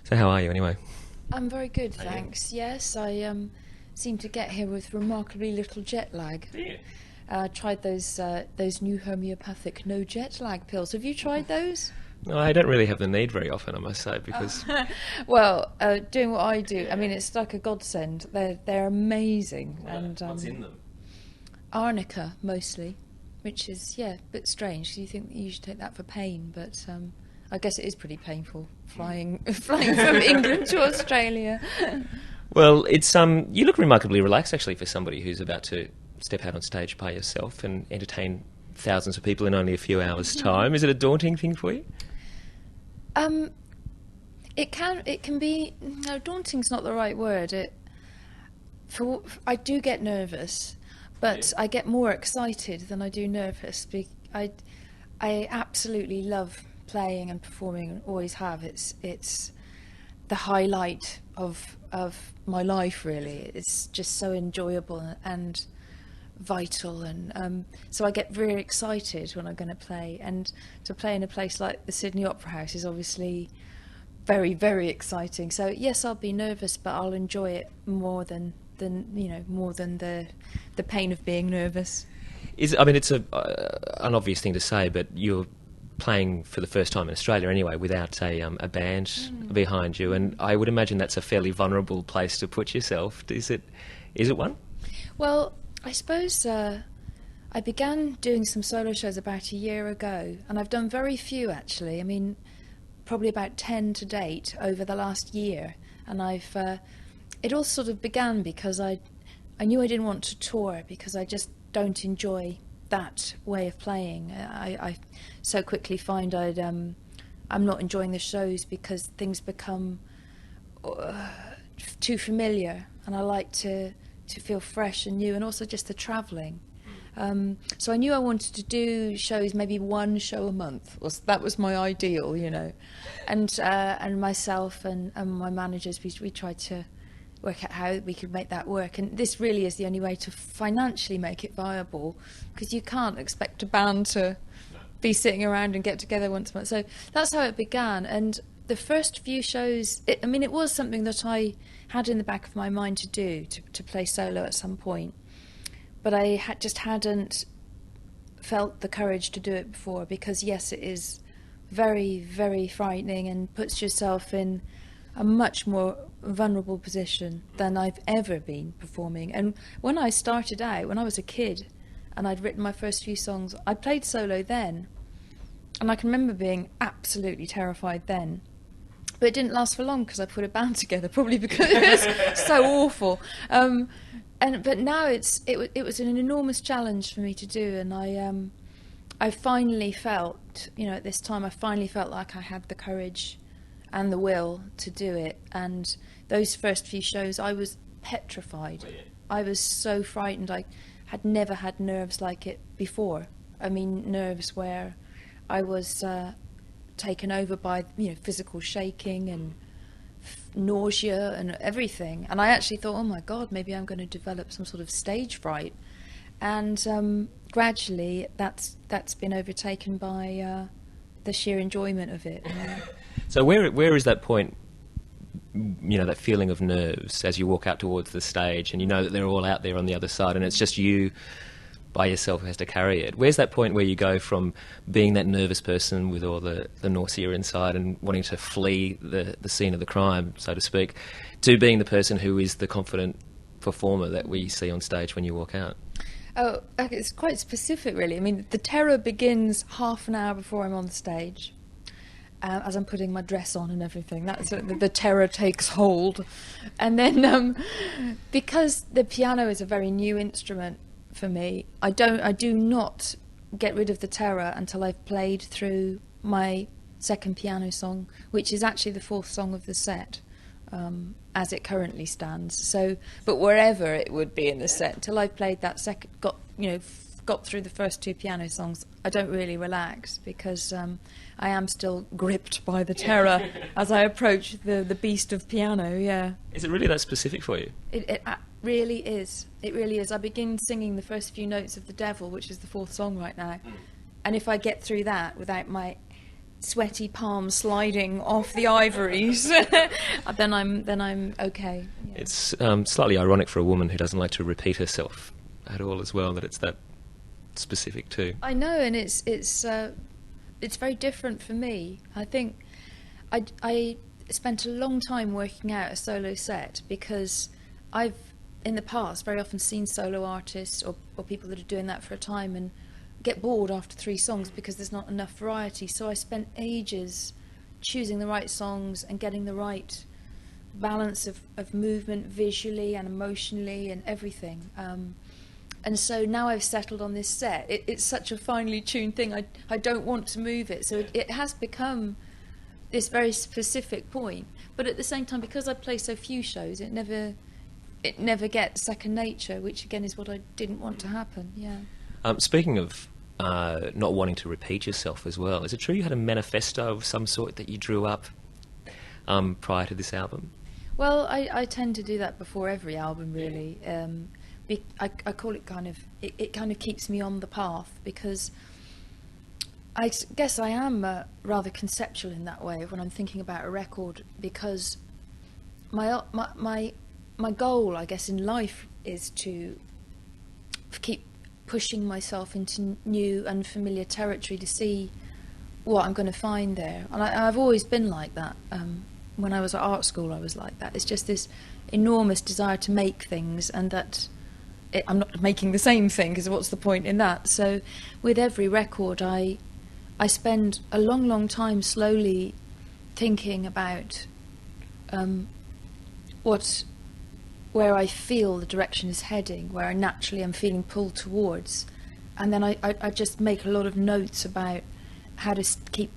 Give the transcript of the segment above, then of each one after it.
So how are you anyway? I'm very good, Are you? thanks. Yes, I seem to get here with remarkably little jet lag. Do you? Tried those new homeopathic no jet lag pills. Have you tried those? No, I don't really have the need very often, I must say, because Well, doing what I do, I mean, it's like a godsend. They're amazing, and what's in them? arnica mostly, which is a bit strange. 'Cause you think that you should take that for pain, but I guess it is pretty painful flying flying from England to Australia. Well, it's you look remarkably relaxed actually for somebody who's about to step out on stage by yourself and entertain thousands of people in only a few hours' time. Is it a daunting thing for you? Um, it can be, no, daunting's not the right word. I do get nervous, but I get more excited than I do nervous. I absolutely love playing and performing, and always have. It's the highlight of my life, really. It's just so enjoyable and vital, and so I get very excited when I'm going to play. And to play in a place like the Sydney Opera House is obviously very, very exciting. So yes, I'll be nervous, but I'll enjoy it more than the pain of being nervous. I mean, it's an obvious thing to say, but you're playing for the first time in Australia anyway, without a band behind you, and I would imagine that's a fairly vulnerable place to put yourself. Is it one? Well, I suppose I began doing some solo shows about a year ago, and I've done very few actually. I mean, probably about 10 to date over the last year. And it all sort of began because I knew I didn't want to tour because I just don't enjoy that way of playing. I so quickly find I'm not enjoying the shows because things become too familiar, and I like to feel fresh and new, and also just the travelling. So I knew I wanted to do shows, maybe one show a month. That was my ideal, And myself and my managers, we tried to work out how we could make that work. And this really is the only way to financially make it viable, because you can't expect a band to be sitting around and get together once a month. So that's how it began. And the first few shows, it was something that I had in the back of my mind to do, to play solo at some point. But I just hadn't felt the courage to do it before, because yes, it is very, very frightening and puts yourself in a much more vulnerable position than I've ever been performing. And when I started out, when I was a kid and I'd written my first few songs, I played solo then. And I can remember being absolutely terrified then. But it didn't last for long because I put a band together, probably because it was so awful. But now it was an enormous challenge for me to do, and I finally felt, at this time, I finally felt like I had the courage and the will to do it. And those first few shows, I was petrified. I was so frightened. I had never had nerves like it before. I mean, nerves where I was taken over by physical shaking and nausea and everything. And I actually thought, oh my God, maybe I'm going to develop some sort of stage fright. And gradually that's been overtaken by the sheer enjoyment of it. So where is that point, that feeling of nerves as you walk out towards the stage and you know that they're all out there on the other side and it's just you by yourself who has to carry it? Where's that point where you go from being that nervous person with all the nausea inside and wanting to flee the scene of the crime, so to speak, to being the person who is the confident performer that we see on stage when you walk out? Oh, it's quite specific, really. I mean, the terror begins half an hour before I'm on the stage, as I'm putting my dress on and everything. That's the terror takes hold. And then, because the piano is a very new instrument for me, I do not get rid of the terror until I've played through my second piano song, which is actually the fourth song of the set, as it currently stands. So, but wherever it would be in the set, until I've played that second, got through the first two piano songs, I don't really relax, because I am still gripped by the terror as I approach the beast of piano. Yeah. Is it really that specific for you? It really is. It really is. I begin singing the first few notes of The Devil, which is the fourth song right now. And if I get through that without my sweaty palms sliding off the ivories, then I'm okay. Yeah. It's slightly ironic for a woman who doesn't like to repeat herself at all as well, that it's that specific too. I know, and it's very different for me. I think I spent a long time working out a solo set because I've in the past very often seen solo artists or people that are doing that for a time and get bored after 3 songs because there's not enough variety. So I spent ages choosing the right songs and getting the right balance of movement visually and emotionally and everything. And so now I've settled on this set. It's such a finely tuned thing. I don't want to move it. So it has become this very specific point. But at the same time, because I play so few shows, it never gets second nature, which again is what I didn't want to happen. Yeah. Speaking of not wanting to repeat yourself as well, is it true you had a manifesto of some sort that you drew up prior to this album? Well, I tend to do that before every album, really. I call it it kind of keeps me on the path, because I guess I am rather conceptual in that way when I'm thinking about a record, because my goal, I guess, in life is to keep pushing myself into new, unfamiliar territory to see what I'm going to find there. And I've always been like that. When I was at art school, I was like that. It's just this enormous desire to make things, and that I'm not making the same thing, because what's the point in that? So with every record, I spend a long, long time slowly thinking about where I feel the direction is heading, where I naturally am feeling pulled towards, and then I just make a lot of notes about how to keep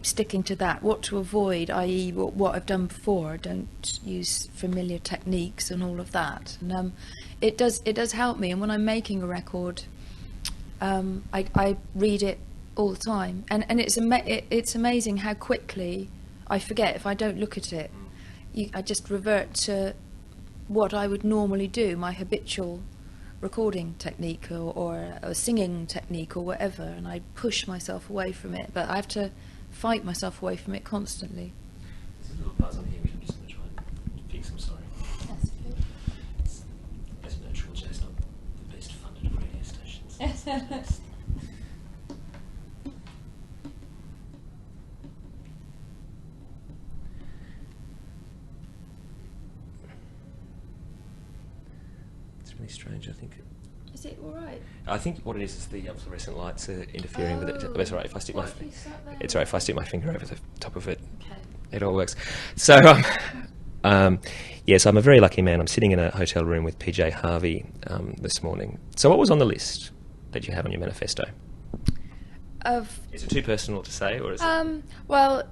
sticking to that, what to avoid, i.e. what I've done before. I don't use familiar techniques and all of that. And it does help me. And when I'm making a record, I read it all the time, and it's amazing how quickly I forget if I don't look at it. I just revert to what I would normally do, my habitual recording technique or a singing technique or whatever, and I push myself away from it, but I have to fight myself away from it constantly. There's a little buzz on here which I'm just going to try and fix. I'm sorry. That's good. As natural jazz, not the best funded radio stations. It's really strange, I think. Is it all right? I think what it is the fluorescent lights are interfering with it. But it's all right if I stick What if you sat there? it's all right if I stick my finger over the top of it. Okay. It all works. So, yes, I'm a very lucky man. I'm sitting in a hotel room with PJ Harvey this morning. So what was on the list that you have on your manifesto? Is it too personal to say, or is it? Well,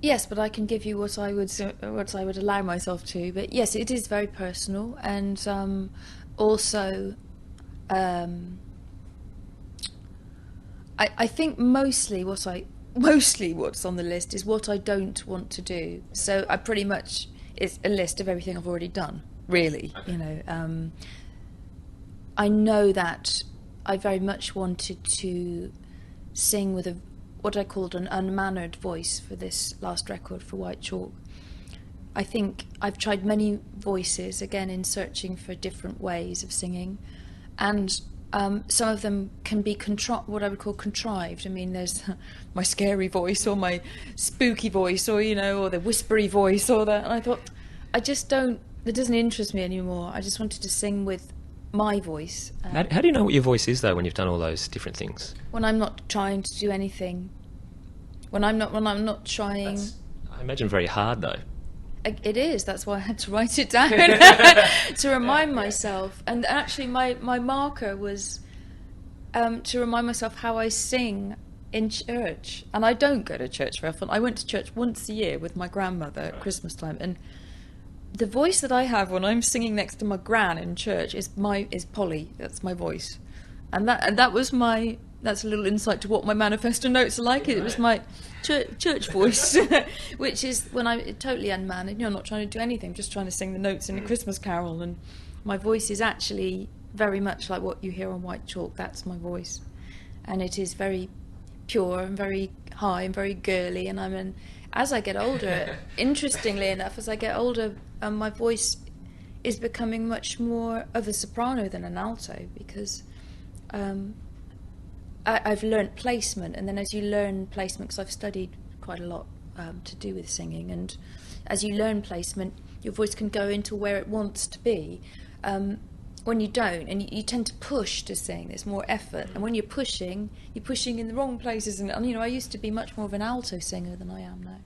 yes, but I can give you what I would allow myself to. But yes, it is very personal, and also, I think mostly what's on the list is what I don't want to do. So I pretty much, it's a list of everything I've already done, really. Okay. You know, I know that I very much wanted to sing with what I called an unmannered voice for this last record for White Chalk. I think I've tried many voices, again, in searching for different ways of singing, and some of them can be what I would call contrived. I mean, there's my scary voice, or my spooky voice, or or the whispery voice, or that. And I thought, it doesn't interest me anymore. I just wanted to sing with my voice. How do you know what your voice is, though, when you've done all those different things? When I'm not trying to do anything. When I'm not trying. I imagine very hard, though. It is. That's why I had to write it down to remind myself. And actually, my marker was to remind myself how I sing in church. And I don't go to church very often. I went to church once a year with my grandmother at Christmas time. And the voice that I have when I'm singing next to my gran in church is Polly. That's my voice. And that was that's a little insight to what my manifesto notes are like. It was my church voice, which is when I'm totally unmannered. I'm not trying to do anything, just trying to sing the notes in a Christmas carol. And my voice is actually very much like what you hear on White Chalk. That's my voice. And it is very pure and very high and very girly, and as I get older, interestingly enough, as I get older, my voice is becoming much more of a soprano than an alto, because I've learnt placement, and then as you learn placement, because I've studied quite a lot to do with singing, and as you learn placement, your voice can go into where it wants to be. When you don't, and you tend to push to sing, there's more effort, and when you're pushing in the wrong places, and I used to be much more of an alto singer than I am now.